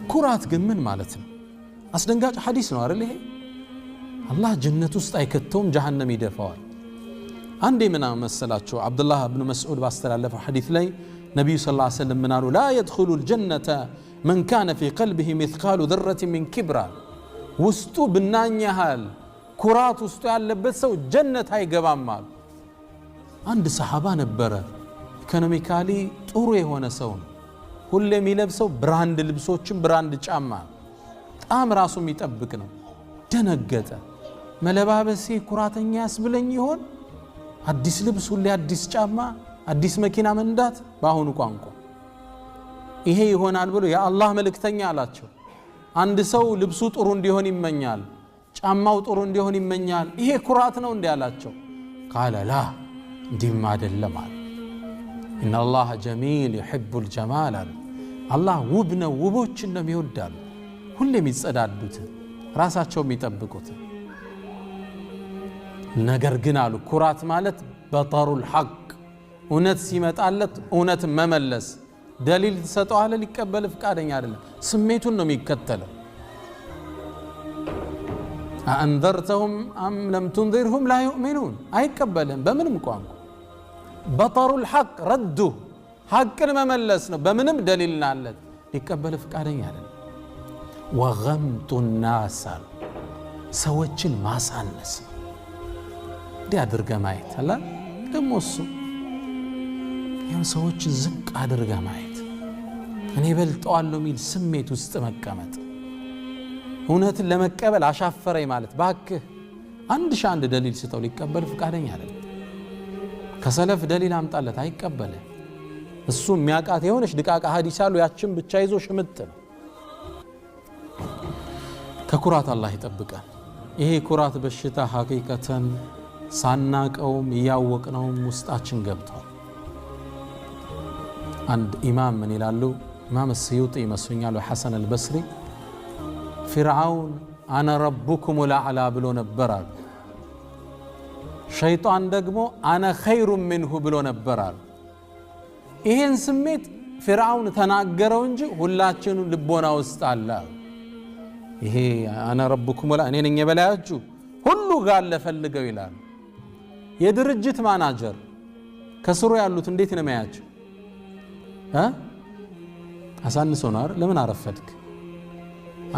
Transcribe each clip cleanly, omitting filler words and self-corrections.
ኩራት ግን ምን ማለት ነው? አስደንጋጭ ሐዲስ ነው አይደል? ይሄ አላህ ጀነት ውስጥ አይከተውም ጀሃነም ይደፋዋል። አንዴ ምን መሰላችሁ አብዱላህ ኢብኑ መስዑድ ባስተላለፈው ሐዲስ ላይ ነብዩ ሰለላሁ ዐለይሂ ወሰለም ምን አሉ? ላ يدخل الجنة من كان في قلبه مثقال ذرة من كبر ውስጡ ብናኝ ያህል ኩራት ውስጡ ያለበት ሰው ጀነት አይገባም አሉ። አንድ ሰሃባ ነበረ ኢኮኖሚካሊ ጥሩ የሆነ ሰው ሁሌ የሚለብሰው ብራንድ ልብሶችን ብራንድ ጫማ በጣም ራሱ የሚጠብቅ ነው። ደነገጠ። መለባበሴ ኩራተኛ ያስብለኝ ይሆን? አዲስ ልብስ ሁሌ አዲስ ጫማ አዲስ መኪና መንዳት ባሁኑ ቋንቋ ይሄ ይሆናል ብሎ የአላህ መልእክተኛ አላቸው። አንድ ሰው ልብሱ ጥሩ እንዲሆን ይመኛል፣ ጫማው ጥሩ እንዲሆን ይመኛል። ይሄ ኩራት ነው እንዴ አላቸው። قال لا እንዲህም አይደለም አለ። ان الله جميل يحب الجمال الله ውብ ነው፣ ውቦችን ነው የሚወዳል። ሁሌ የሚጸዳዱት ራሳቸው የሚጠብቁት ነገር ግን አሉ ኩራት ማለት በጠሩል ሐቅ እውነት ሲመጣለት እውነት መመለስ ደሊል ተሰጠዋለ ሊቀበል ፍቃደኛ አይደለም፣ ስሜቱን ነው የሚከተለው። አንዘርተሁም አም ለም ትንዚርሁም ላ ዩእሚኑን አይቀበልም በምንም ቋንቋ። በጠሩል ሐቅ ረዱ ሐቅን መመለስ ነው በምንም ደሊልናለት ሊቀበል ፍቃደኛ አይደለም። ወገምጡ ናስ ሰዎችን ማሳነስ እንዲህ አድርገ ማየት አላ ደግሞ እሱ ይሄን ሰዎችን ዝቅ አድርገ ማየት እኔ በልጠዋለሁ የሚል ስሜት ውስጥ መቀመጥ እውነትን ለመቀበል አሻፈረኝ ማለት ባክህ አንድ ደሊል ስጠው ሊቀበል ፍቃደኛ አይደለም። ከሰለፍ ደሊል አምጣለት አይቀበልም። እሱ የሚያቃት የሆነች ድቃቃ ሐዲስ አሉ ያችን ብቻ ይዞ ሽምጥ ነው። ከኩራት አላህ ይጠብቃል። ይሄ ኩራት በሽታ ሐቂቀተን ሳናቀውም ያወቅነውም ውስጣችን ገብቷል። አንድ ኢማም ምን ይላሉ? ኢማም السيوطي ይመስሉኛል ሐሰን አልበስሪ ፊርዓውን አነ ረቡኩም ለአላ ብሎ ነበር አሉ። ሸይጣን ደግሞ አነ ኸይሩ منه ብሎ ነበር አሉ። ይሄን ስሜት ፊርዓውን ተናገረው እንጂ ሁላችንም ልቦና ውስጥ አለ። ይሄ አነ ረቡኩም ወላ እኔ ነኝ የበላያችሁ ሁሉ ጋር ለፈልገው ይላል። የድርጅት ማናጀር ከስሩ ያሉት እንዴት ነው የሚያያቸው? አሳንሶ ነው ለምን አረፈድክ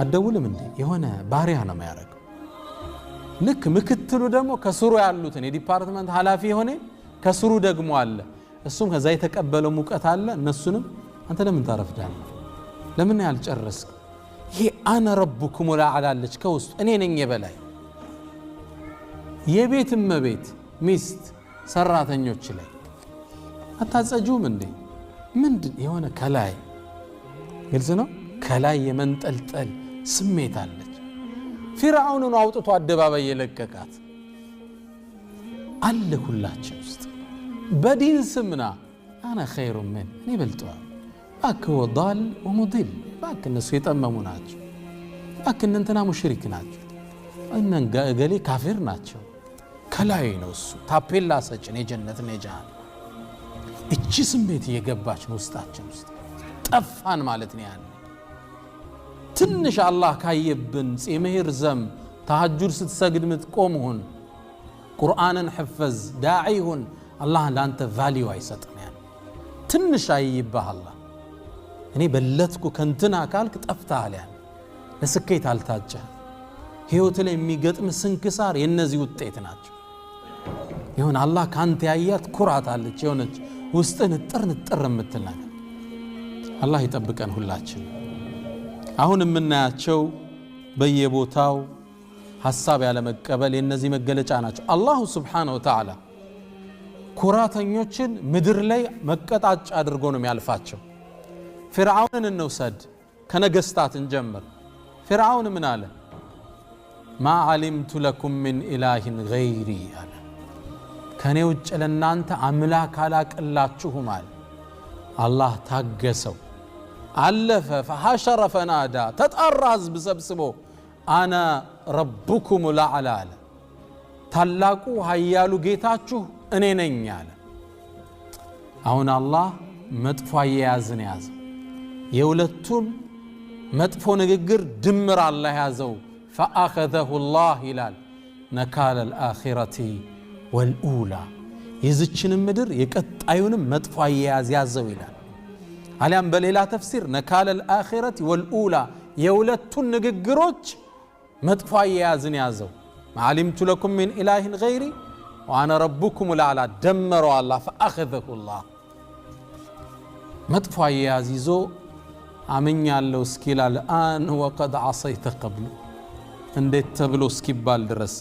አደውልም እንዴ የሆነ ባሪያ ነው የሚያደርገው። ልክ ምክትሉ ደግሞ ከስሩ ያሉትን የዲፓርትመንት ኃላፊ ሆነ ከስሩ ደግሞ አለ እሱም ከዛ የተቀበለው ሙቀት አለ። እነሱንም አንተ ለምን ታረፍዳለህ ለምን ያልጨረስክ? ይሄ አነ ረቡኩም ወላአላለች ከውስጥ እኔ ነኝ የበላይ። የቤት እመቤት ሚስት ሰራተኞች ላይ አታጸጁም እንዴ? ምንድን የሆነ ከላይ ግልጽ ነው ከላይ የመንጠልጠል ስሜት አለች። ፊርዓውንን አውጥቶ አደባባይ የለቀቃት አለ ሁላችን ውስጥ በዲን ስምና አና ኸይሩ ምን እኔ በልጠዋል ባክህ ወዳል ወሙድል ባክህ እነሱ የጠመሙ ናቸው፣ ባክህ እንትና ሙሽሪክ ናቸው፣ እነን ገሌ ካፊር ናቸው። ከላይ ነው እሱ ታፔላ ሰጭን የጀነትን የጀሃነም እቺ ስሜት እየገባች ነው ውስጣችን ውስጥ ጠፋን ማለት ነው። ያለ ትንሽ አላህ ካየብን ጺምህር ዘም ተሐጁድ ስትሰግድ ምትቆም ሁን ቁርአንን ሕፈዝ ዳዒ ሁን አላህ ላንተ ቫልዩ አይሰጥም። ያለ ትንሽ አይይባህ አላህ እኔ በለጥኩ ከንትና ካልክ ጠፍተሃል። ያለ ለስኬት አልታጨ ህይወት ላይ የሚገጥም ስንክሳር የነዚህ ውጤት ናቸው። ይሁን አላህ ካንተ ያያት ኩራት አለች የሆነች ውስጥን ጥር የምትናገር አላህ ይጠብቀን ሁላችን። አሁን የምናያቸው በየቦታው ሐሳብ ያለ መቀበል የነዚህ መገለጫ ናቸው። አላሁ ሱብሓነሁ ወተዓላ ኩራተኞችን ምድር ላይ መቀጣጫ አድርጎ ነው የሚያልፋቸው። ፊርዓውንን እንውሰድ ከነገስታት እንጀምር። ፊርዓውን ምን አለ? ማ ዓሊምቱ ለኩም ሚን ኢላሂን ገይሪ አለ ከኔ ውጭ ለናንተ አምላክ አላቅላችሁም አለ። አላህ ታገሰው አለፈ። ፈሐሸረ ፈናዳ ተጣራ ህዝብ ሰብስቦ አና ረቡኩም ለዓላ አለ ታላቁ ኃያሉ ጌታችሁ እኔ ነኝ አለ። አሁን አላህ መጥፎ አያያዝን ያዘ። የሁለቱም መጥፎ ንግግር ድምር አላህ ያዘው فأخذه الله ይላል ነካለ الآخرة والأولى የዚችን ምድር የቀጣዩንም መጥፎ አያያዝ ያዘው ይላል አሊያም በሌላ ተፍሲር ነካለ الآخرة والأولى የሁለቱን ንግግሮች መጥፎ አያያዝን ያዘው علمت لكم من إله غيري وأنا ربكم الأعلى دمروا الله فأخذه الله መጥፎ አያያዝ ይዞ አመኛለሁ እስኪላል አን ወቀድ ዓሰይተ ቀብሉ እንዴት ተብሎ እስኪባል ድረስ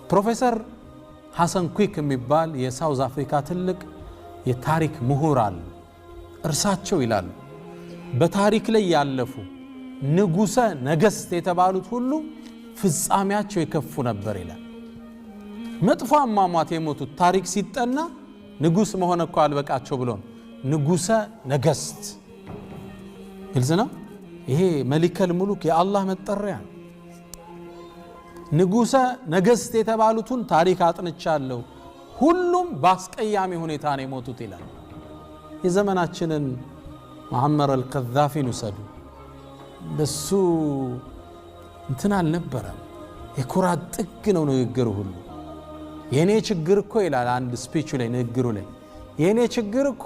ፕሮፌሰር ሐሰን ኩክ የሚባል የሳውዝ አፍሪካ ትልቅ የታሪክ ምሁር አሉ እርሳቸው ይላሉ በታሪክ ላይ ያለፉ ንጉሰ ነገስት የተባሉት ሁሉ ፍጻሜያቸው የከፉ ነበር ይላል መጥፎ አሟሟት የሞቱት ታሪክ ሲጠና ንጉስ መሆን እኮ አልበቃቸው ብሎ ንጉሰ ነገስት ግልጽ ነው ይሄ መሊከል ሙሉክ የአላህ መጠሪያ ንጉሰ ነገስት የተባሉትን ታሪክ አጥንቻለሁ ሁሉም ባስቀያሚ ሁኔታ ነው የሞቱት ይላል የዘመናችንን ሙአመር አልቀዛፊን ወሰዱ በሱ እንትን አልነበረም የኩራት ጥግ ነው ንግግሩ ሁሉ የኔ ችግር እኮ ይላል አንድ ስፒቹ ላይ ንግግሩ ላይ የኔ ችግር እኮ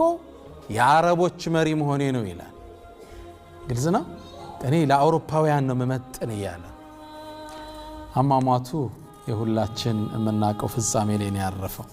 የአረቦች መሪ መሆኔ ነው ይላል ግልጽ ነው እኔ ለአውሮፓውያን ነው መመጥን ይያለ አማማቱ የሁላችን የምናቀው ፍጻሜ ላይ ነው ያረፈው